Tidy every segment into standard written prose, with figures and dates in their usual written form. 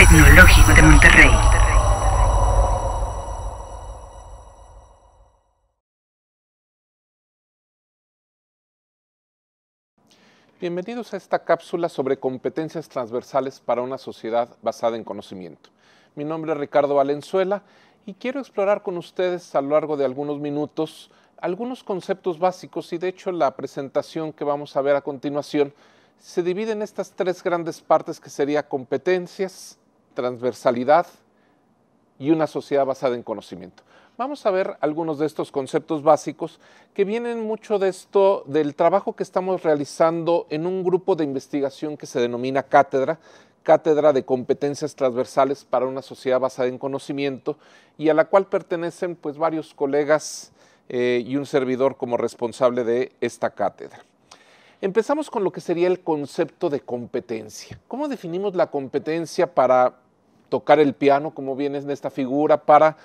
Tecnológico de Monterrey. Bienvenidos a esta cápsula sobre competencias transversales para una sociedad basada en conocimiento. Mi nombre es Ricardo Valenzuela y quiero explorar con ustedes a lo largo de algunos minutos algunos conceptos básicos, y de hecho la presentación que vamos a ver a continuación se divide en estas tres grandes partes, que sería competencias, transversalidad y una sociedad basada en conocimiento. Vamos a ver algunos de estos conceptos básicos que vienen mucho de esto, del trabajo que estamos realizando en un grupo de investigación que se denomina Cátedra de Competencias Transversales para una Sociedad Basada en Conocimiento, y a la cual pertenecen pues varios colegas y un servidor como responsable de esta cátedra. Empezamos con lo que sería el concepto de competencia. ¿Cómo definimos la competencia para tocar el piano, como viene en esta figura, para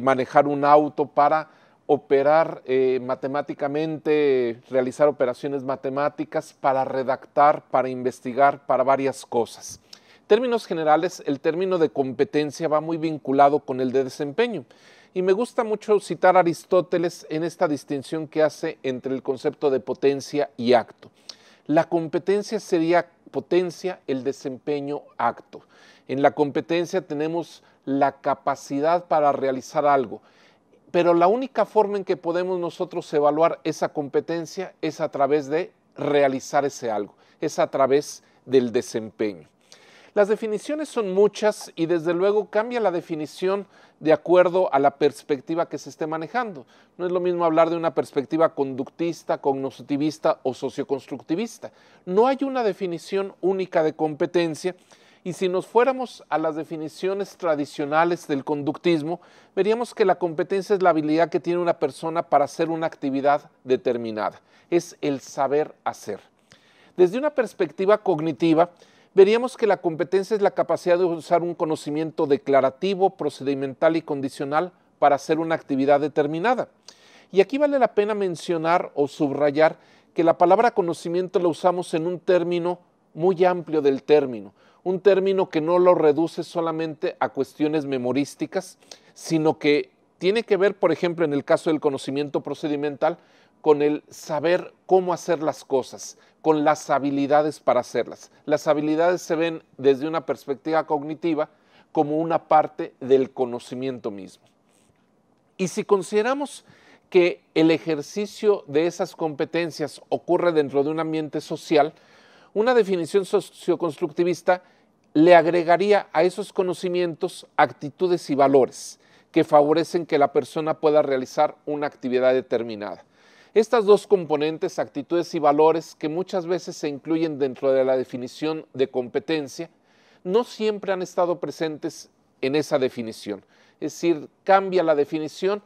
manejar un auto, para operar matemáticamente, realizar operaciones matemáticas, para redactar, para investigar, para varias cosas? En términos generales, el término de competencia va muy vinculado con el de desempeño. Y me gusta mucho citar a Aristóteles en esta distinción que hace entre el concepto de potencia y acto. La competencia sería potencia, el desempeño, acto. En la competencia tenemos la capacidad para realizar algo, pero la única forma en que podemos nosotros evaluar esa competencia es a través de realizar ese algo, es a través del desempeño. Las definiciones son muchas y desde luego cambia la definición de acuerdo a la perspectiva que se esté manejando. No es lo mismo hablar de una perspectiva conductista, cognitivista o socioconstructivista. No hay una definición única de competencia, y si nos fuéramos a las definiciones tradicionales del conductismo, veríamos que la competencia es la habilidad que tiene una persona para hacer una actividad determinada. Es el saber hacer. Desde una perspectiva cognitiva, veríamos que la competencia es la capacidad de usar un conocimiento declarativo, procedimental y condicional para hacer una actividad determinada. Y aquí vale la pena mencionar o subrayar que la palabra conocimiento la usamos en un término muy amplio del término, un término que no lo reduce solamente a cuestiones memorísticas, sino que tiene que ver, por ejemplo, en el caso del conocimiento procedimental, con el saber cómo hacer las cosas, con las habilidades para hacerlas. Las habilidades se ven desde una perspectiva cognitiva como una parte del conocimiento mismo. Y si consideramos que el ejercicio de esas competencias ocurre dentro de un ambiente social, una definición socioconstructivista le agregaría a esos conocimientos actitudes y valores que favorecen que la persona pueda realizar una actividad determinada. Estas dos componentes, actitudes y valores, que muchas veces se incluyen dentro de la definición de competencia, no siempre han estado presentes en esa definición. Es decir, cambia la definición,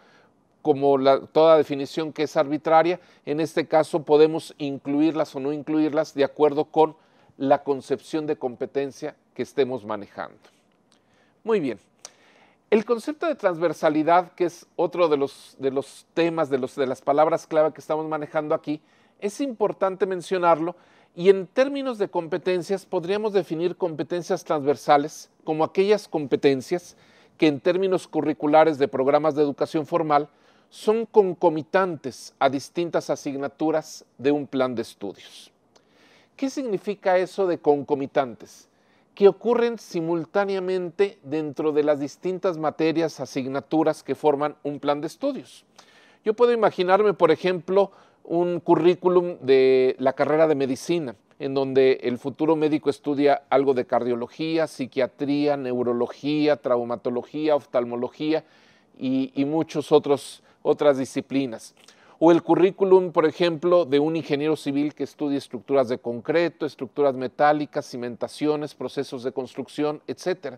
como toda definición que es arbitraria. En este caso podemos incluirlas o no incluirlas de acuerdo con la concepción de competencia que estemos manejando. Muy bien. El concepto de transversalidad, que es otro de los temas, de las palabras clave que estamos manejando aquí, es importante mencionarlo, y en términos de competencias podríamos definir competencias transversales como aquellas competencias que en términos curriculares de programas de educación formal son concomitantes a distintas asignaturas de un plan de estudios. ¿Qué significa eso de concomitantes? Que ocurren simultáneamente dentro de las distintas materias, asignaturas que forman un plan de estudios. Yo puedo imaginarme, por ejemplo, un currículum de la carrera de medicina, en donde el futuro médico estudia algo de cardiología, psiquiatría, neurología, traumatología, oftalmología y muchas otras disciplinas. O el currículum, por ejemplo, de un ingeniero civil que estudia estructuras de concreto, estructuras metálicas, cimentaciones, procesos de construcción, etc.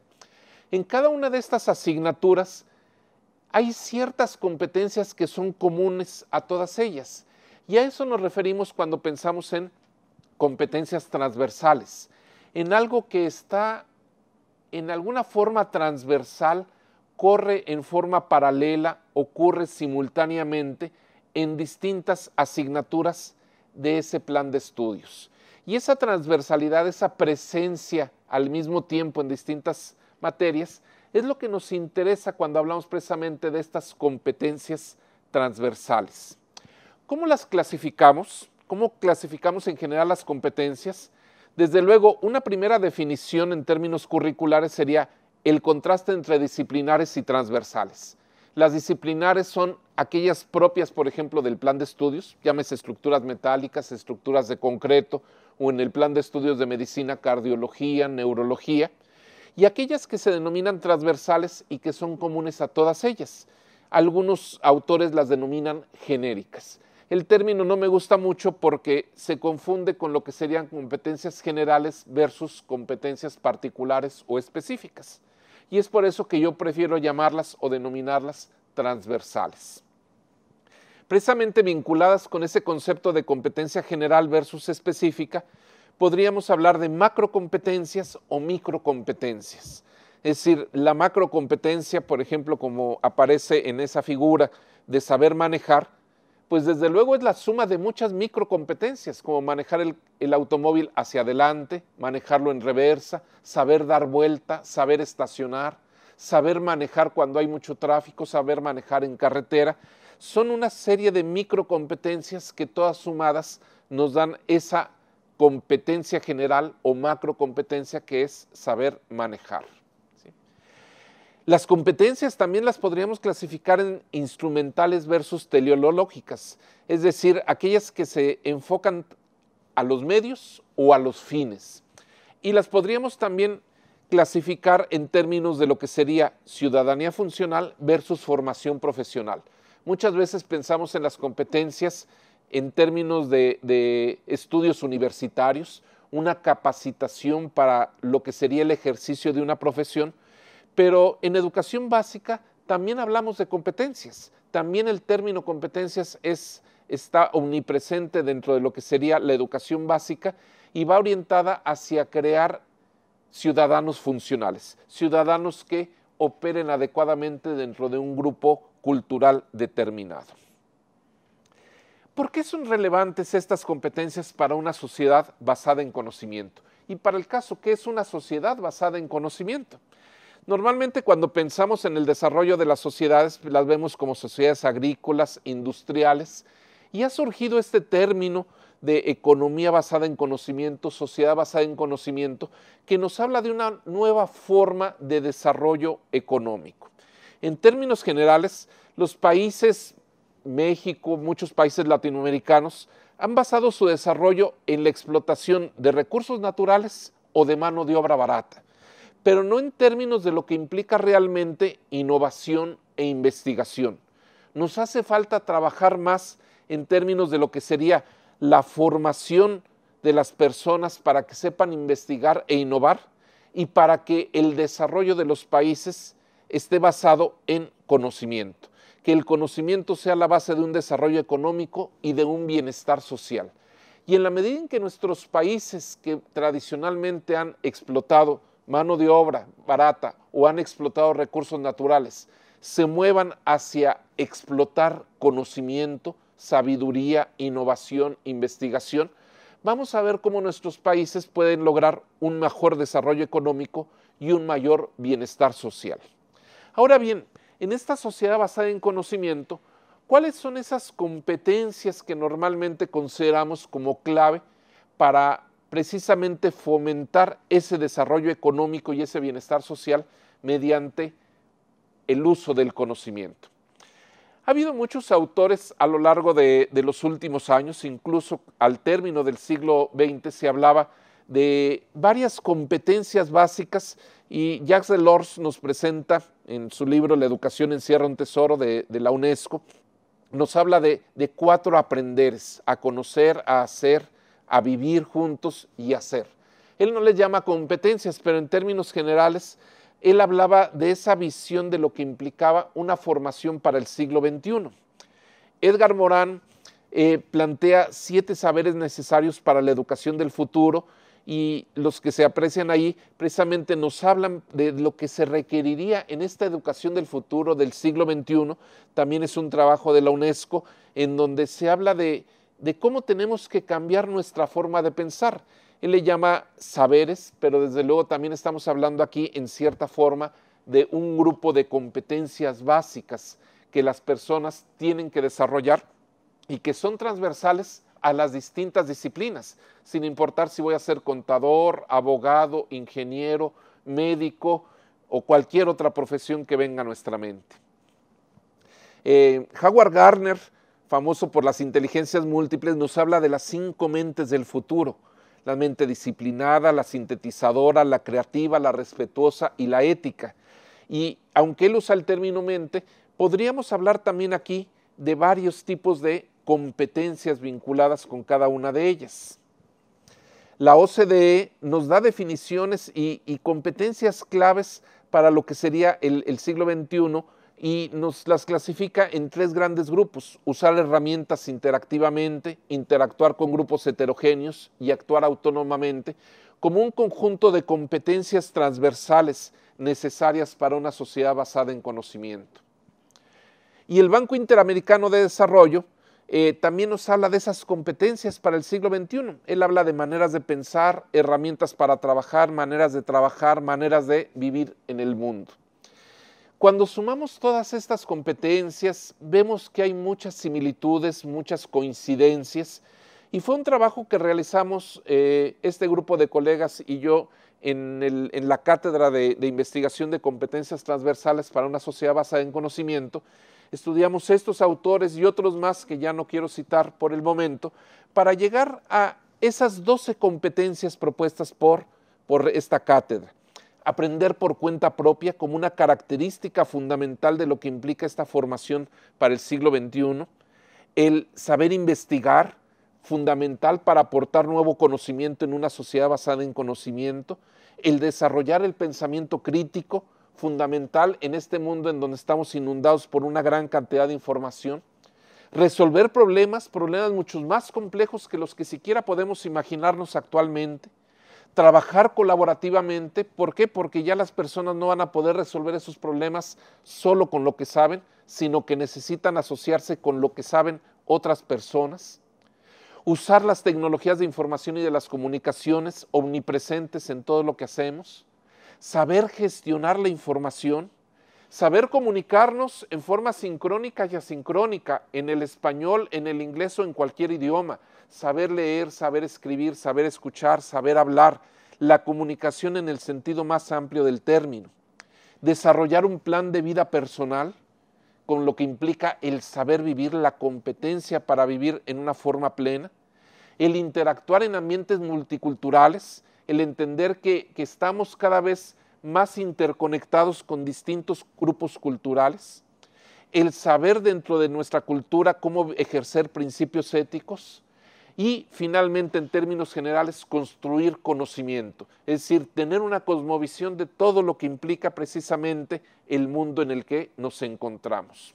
En cada una de estas asignaturas hay ciertas competencias que son comunes a todas ellas, y a eso nos referimos cuando pensamos en competencias transversales, en algo que está en alguna forma transversal, corre en forma paralela, ocurre simultáneamente en distintas asignaturas de ese plan de estudios. Y esa transversalidad, esa presencia al mismo tiempo en distintas materias, es lo que nos interesa cuando hablamos precisamente de estas competencias transversales. ¿Cómo las clasificamos? ¿Cómo clasificamos en general las competencias? Desde luego, una primera definición en términos curriculares sería el contraste entre disciplinares y transversales. Las disciplinares son aquellas propias, por ejemplo, del plan de estudios, llámese estructuras metálicas, estructuras de concreto, o en el plan de estudios de medicina, cardiología, neurología, y aquellas que se denominan transversales y que son comunes a todas ellas. Algunos autores las denominan genéricas. El término no me gusta mucho porque se confunde con lo que serían competencias generales versus competencias particulares o específicas. Y es por eso que yo prefiero llamarlas o denominarlas transversales. Precisamente vinculadas con ese concepto de competencia general versus específica, podríamos hablar de macrocompetencias o microcompetencias. Es decir, la macrocompetencia, por ejemplo, como aparece en esa figura de saber manejar, pues desde luego es la suma de muchas microcompetencias, como manejar el automóvil hacia adelante, manejarlo en reversa, saber dar vuelta, saber estacionar, saber manejar cuando hay mucho tráfico, saber manejar en carretera. Son una serie de microcompetencias que todas sumadas nos dan esa competencia general o macrocompetencia que es saber manejar. Las competencias también las podríamos clasificar en instrumentales versus teleológicas, es decir, aquellas que se enfocan a los medios o a los fines. Y las podríamos también clasificar en términos de lo que sería ciudadanía funcional versus formación profesional. Muchas veces pensamos en las competencias en términos de estudios universitarios, una capacitación para lo que sería el ejercicio de una profesión, pero en educación básica también hablamos de competencias. También el término competencias está omnipresente dentro de lo que sería la educación básica y va orientada hacia crear ciudadanos funcionales, ciudadanos que operen adecuadamente dentro de un grupo cultural determinado. ¿Por qué son relevantes estas competencias para una sociedad basada en conocimiento? Y para el caso, ¿qué es una sociedad basada en conocimiento? Normalmente cuando pensamos en el desarrollo de las sociedades, las vemos como sociedades agrícolas, industriales, y ha surgido este término de economía basada en conocimiento, sociedad basada en conocimiento, que nos habla de una nueva forma de desarrollo económico. En términos generales, los países, México, muchos países latinoamericanos, han basado su desarrollo en la explotación de recursos naturales o de mano de obra barata, pero no en términos de lo que implica realmente innovación e investigación. Nos hace falta trabajar más en términos de lo que sería la formación de las personas para que sepan investigar e innovar y para que el desarrollo de los países esté basado en conocimiento, que el conocimiento sea la base de un desarrollo económico y de un bienestar social. Y en la medida en que nuestros países que tradicionalmente han explotado mano de obra barata o han explotado recursos naturales, se muevan hacia explotar conocimiento, sabiduría, innovación, investigación, vamos a ver cómo nuestros países pueden lograr un mejor desarrollo económico y un mayor bienestar social. Ahora bien, en esta sociedad basada en conocimiento, ¿cuáles son esas competencias que normalmente consideramos como clave para precisamente fomentar ese desarrollo económico y ese bienestar social mediante el uso del conocimiento? Ha habido muchos autores a lo largo de los últimos años, incluso al término del siglo XX se hablaba de varias competencias básicas y Jacques Delors nos presenta en su libro La educación encierra un tesoro de la UNESCO, nos habla de 4 aprenderes: a conocer, a hacer, a vivir juntos y hacer. Él no les llama competencias, pero en términos generales, él hablaba de esa visión de lo que implicaba una formación para el siglo XXI. Edgar Morin plantea 7 saberes necesarios para la educación del futuro y los que se aprecian ahí precisamente nos hablan de lo que se requeriría en esta educación del futuro del siglo XXI. También es un trabajo de la UNESCO en donde se habla de de cómo tenemos que cambiar nuestra forma de pensar. Él le llama saberes, pero desde luego también estamos hablando aquí en cierta forma de un grupo de competencias básicas que las personas tienen que desarrollar y que son transversales a las distintas disciplinas, sin importar si voy a ser contador, abogado, ingeniero, médico o cualquier otra profesión que venga a nuestra mente. Howard Gardner, famoso por las inteligencias múltiples, nos habla de las 5 mentes del futuro: la mente disciplinada, la sintetizadora, la creativa, la respetuosa y la ética. Y aunque él usa el término mente, podríamos hablar también aquí de varios tipos de competencias vinculadas con cada una de ellas. La OCDE nos da definiciones y competencias claves para lo que sería el siglo XXI y nos las clasifica en 3 grandes grupos: usar herramientas interactivamente, interactuar con grupos heterogéneos y actuar autónomamente, como un conjunto de competencias transversales necesarias para una sociedad basada en conocimiento. Y el Banco Interamericano de Desarrollo también nos habla de esas competencias para el siglo XXI. Él habla de maneras de pensar, herramientas para trabajar, maneras de vivir en el mundo. Cuando sumamos todas estas competencias, vemos que hay muchas similitudes, muchas coincidencias, y fue un trabajo que realizamos este grupo de colegas y yo en la Cátedra de Investigación de Competencias Transversales para una Sociedad Basada en Conocimiento. Estudiamos estos autores y otros más que ya no quiero citar por el momento, para llegar a esas 12 competencias propuestas por esta cátedra. Aprender por cuenta propia como una característica fundamental de lo que implica esta formación para el siglo XXI. El saber investigar, fundamental para aportar nuevo conocimiento en una sociedad basada en conocimiento. El desarrollar el pensamiento crítico, fundamental en este mundo en donde estamos inundados por una gran cantidad de información. Resolver problemas mucho más complejos que los que siquiera podemos imaginarnos actualmente. Trabajar colaborativamente. ¿Por qué? Porque ya las personas no van a poder resolver esos problemas solo con lo que saben, sino que necesitan asociarse con lo que saben otras personas. Usar las tecnologías de información y de las comunicaciones omnipresentes en todo lo que hacemos. Saber gestionar la información, saber comunicarnos en forma sincrónica y asincrónica, en el español, en el inglés o en cualquier idioma. Saber leer, saber escribir, saber escuchar, saber hablar, la comunicación en el sentido más amplio del término. Desarrollar un plan de vida personal, con lo que implica el saber vivir, la competencia para vivir en una forma plena. El interactuar en ambientes multiculturales, el entender que estamos cada vez más interconectados con distintos grupos culturales, el saber dentro de nuestra cultura cómo ejercer principios éticos y finalmente, en términos generales, construir conocimiento, es decir, tener una cosmovisión de todo lo que implica precisamente el mundo en el que nos encontramos.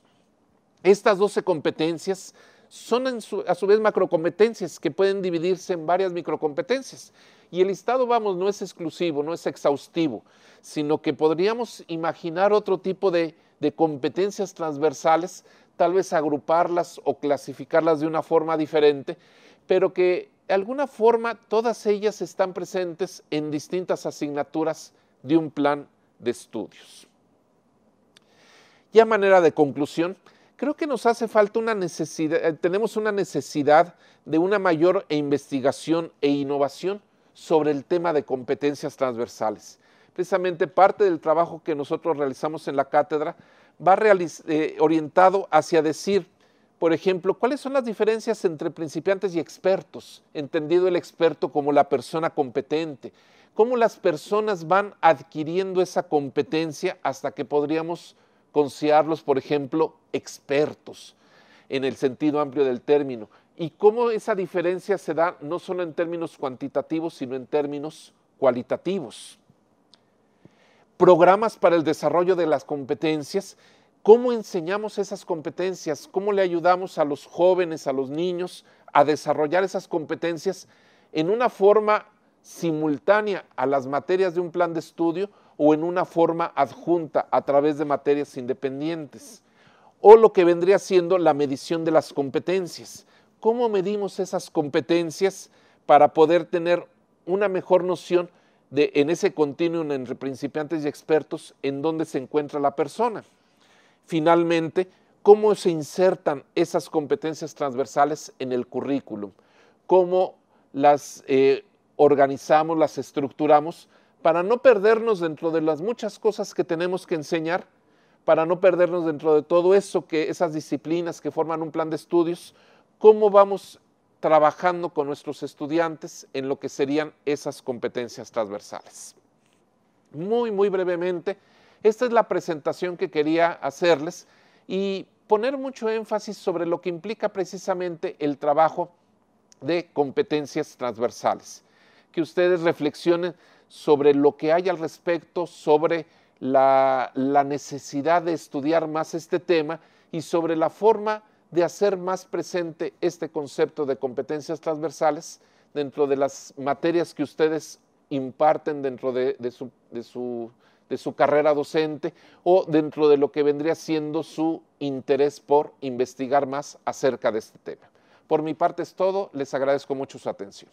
Estas 12 competencias son a su vez macrocompetencias que pueden dividirse en varias microcompetencias. Y el listado, no es exclusivo, no es exhaustivo, sino que podríamos imaginar otro tipo de competencias transversales, tal vez agruparlas o clasificarlas de una forma diferente, pero que de alguna forma todas ellas están presentes en distintas asignaturas de un plan de estudios. Y a manera de conclusión, creo que nos hace falta tenemos una necesidad de una mayor investigación e innovación sobre el tema de competencias transversales. Precisamente parte del trabajo que nosotros realizamos en la cátedra va orientado hacia decir, por ejemplo, cuáles son las diferencias entre principiantes y expertos, entendido el experto como la persona competente, cómo las personas van adquiriendo esa competencia hasta que podríamos considerarlos, por ejemplo, expertos en el sentido amplio del término, y cómo esa diferencia se da no solo en términos cuantitativos, sino en términos cualitativos. Programas para el desarrollo de las competencias, cómo enseñamos esas competencias, cómo le ayudamos a los jóvenes, a los niños, a desarrollar esas competencias en una forma simultánea a las materias de un plan de estudio o en una forma adjunta a través de materias independientes, o lo que vendría siendo la medición de las competencias. ¿cómo medimos esas competencias para poder tener una mejor noción de en ese continuum entre principiantes y expertos en dónde se encuentra la persona? Finalmente, ¿cómo se insertan esas competencias transversales en el currículum? ¿Cómo las organizamos, las estructuramos para no perdernos dentro de las muchas cosas que tenemos que enseñar, para no perdernos dentro de todo eso, esas disciplinas que forman un plan de estudios? ¿Cómo vamos trabajando con nuestros estudiantes en lo que serían esas competencias transversales? Muy brevemente, esta es la presentación que quería hacerles y poner mucho énfasis sobre lo que implica precisamente el trabajo de competencias transversales. Que ustedes reflexionen sobre lo que hay al respecto, sobre la necesidad de estudiar más este tema y sobre la forma de hacer más presente este concepto de competencias transversales dentro de las materias que ustedes imparten dentro de su carrera docente o dentro de lo que vendría siendo su interés por investigar más acerca de este tema. Por mi parte es todo, les agradezco mucho su atención.